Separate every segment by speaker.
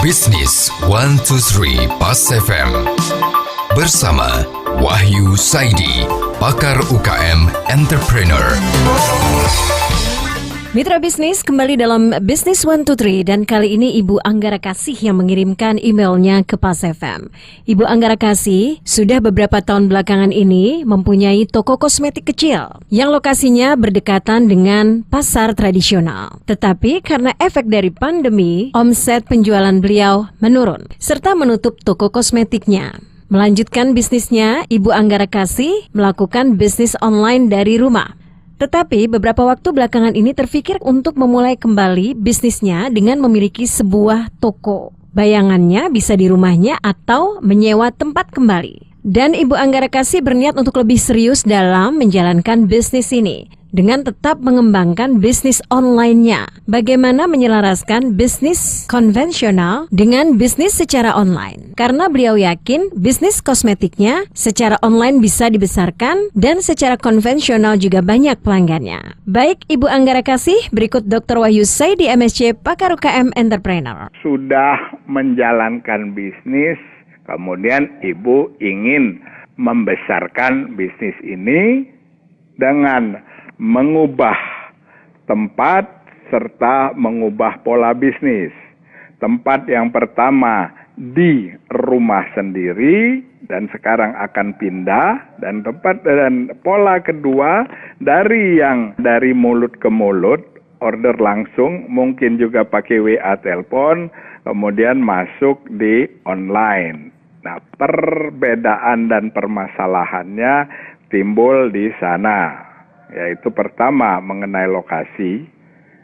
Speaker 1: Bisnis 123 Pas FM bersama Wahyu Saidi, pakar UKM Entrepreneur.
Speaker 2: Mitra bisnis, kembali dalam Bisnis 123 dan kali ini Ibu Anggara Kasih yang mengirimkan emailnya ke Pas FM. Ibu Anggara Kasih sudah beberapa tahun belakangan ini mempunyai toko kosmetik kecil yang lokasinya berdekatan dengan pasar tradisional. Tetapi karena efek dari pandemi, omset penjualan beliau menurun serta menutup toko kosmetiknya. Melanjutkan bisnisnya, Ibu Anggara Kasih melakukan bisnis online dari rumah. Tetapi beberapa waktu belakangan ini terpikir untuk memulai kembali bisnisnya dengan memiliki sebuah toko. Bayangannya bisa di rumahnya atau menyewa tempat kembali. Dan Ibu Anggara Kasih berniat untuk lebih serius dalam menjalankan bisnis ini dengan tetap mengembangkan bisnis online-nya. Bagaimana menyelaraskan bisnis konvensional dengan bisnis secara online. Karena beliau yakin bisnis kosmetiknya secara online bisa dibesarkan dan secara konvensional juga banyak pelanggannya. Baik Ibu Anggara Kasih, berikut Dr. Wahyu Saidi MSc, pakar UKM Entrepreneur.
Speaker 3: Sudah menjalankan bisnis, kemudian Ibu ingin membesarkan bisnis ini dengan mengubah tempat serta mengubah pola bisnis. Tempat yang pertama di rumah sendiri dan sekarang akan pindah, dan pola kedua dari mulut ke mulut, order langsung, mungkin juga pakai WA telepon, kemudian masuk di online. Nah, perbedaan dan permasalahannya timbul di sana. Yaitu pertama mengenai lokasi.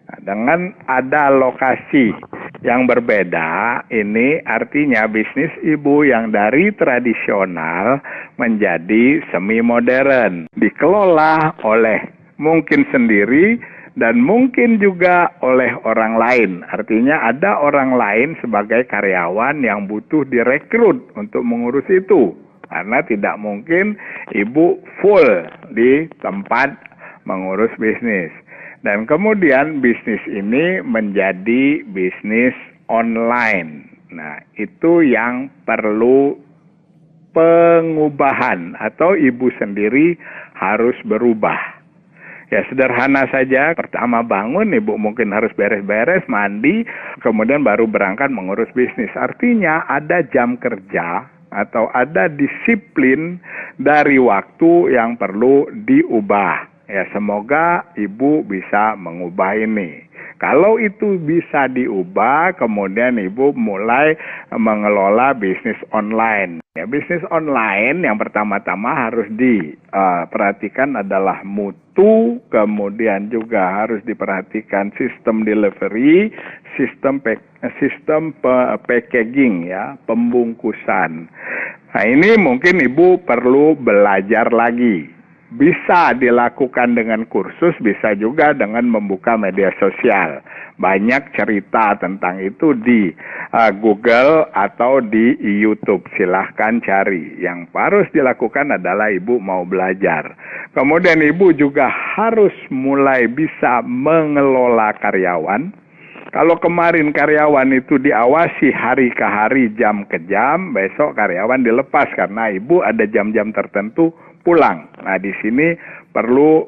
Speaker 3: Nah, dengan ada lokasi yang berbeda, ini artinya bisnis Ibu yang dari tradisional menjadi semi modern. Dikelola oleh mungkin sendiri dan mungkin juga oleh orang lain. Artinya ada orang lain sebagai karyawan yang butuh direkrut untuk mengurus itu. Karena tidak mungkin Ibu full di tempat mengurus bisnis. Dan kemudian bisnis ini menjadi bisnis online. Nah, itu yang perlu pengubahan atau Ibu sendiri harus berubah. Ya sederhana saja, pertama bangun Ibu mungkin harus beres-beres, mandi, kemudian baru berangkat mengurus bisnis. Artinya ada jam kerja atau ada disiplin dari waktu yang perlu diubah. Ya, semoga Ibu bisa mengubah ini. Kalau itu bisa diubah, kemudian Ibu mulai mengelola bisnis online. Ya, bisnis online yang pertama-tama harus diperhatikan adalah mutu, kemudian juga harus diperhatikan sistem delivery, sistem packaging, ya, pembungkusan. Nah, ini mungkin Ibu perlu belajar lagi. Bisa dilakukan dengan kursus, bisa juga dengan membuka media sosial. Banyak cerita tentang itu di Google atau di YouTube. Silahkan cari. Yang harus dilakukan adalah Ibu mau belajar. Kemudian Ibu juga harus mulai bisa mengelola karyawan. Kalau kemarin karyawan itu diawasi hari ke hari, jam ke jam, besok karyawan dilepas karena Ibu ada jam-jam tertentu pulang. Nah, di sini perlu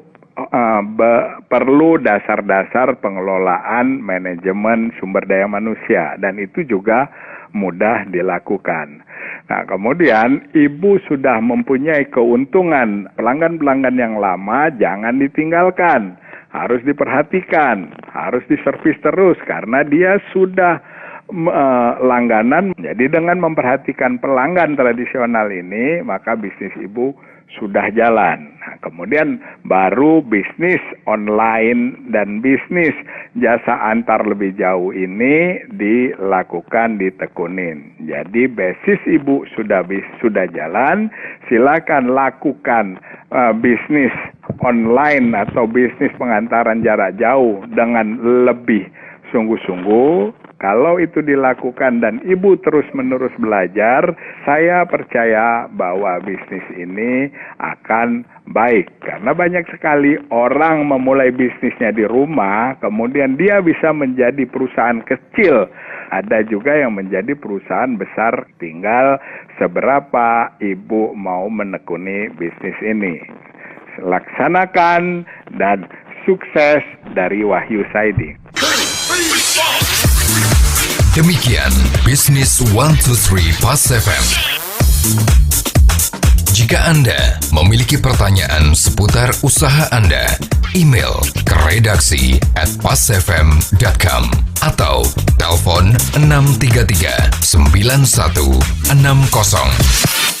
Speaker 3: dasar-dasar pengelolaan manajemen sumber daya manusia, dan itu juga mudah dilakukan. Nah, kemudian Ibu sudah mempunyai keuntungan, pelanggan-pelanggan yang lama jangan ditinggalkan, harus diperhatikan, harus diservis terus karena dia sudah langganan. Jadi dengan memperhatikan pelanggan tradisional ini, maka bisnis Ibu sudah jalan. Nah, kemudian baru bisnis online dan bisnis jasa antar lebih jauh ini dilakukan, ditekunin. Jadi basis Ibu sudah jalan, silakan lakukan bisnis online atau bisnis pengantaran jarak jauh dengan lebih sungguh-sungguh. Kalau itu dilakukan dan ibu terus-menerus belajar, saya percaya bahwa bisnis ini akan baik. Karena banyak sekali orang memulai bisnisnya di rumah, kemudian dia bisa menjadi perusahaan kecil. Ada juga yang menjadi perusahaan besar, tinggal seberapa ibu mau menekuni bisnis ini. Laksanakan dan sukses dari Wahyu Saidi.
Speaker 1: Demikian Bisnis 123 Pas FM. Jika Anda memiliki pertanyaan seputar usaha Anda, email ke redaksi@pasfm.com atau telepon 633 9160.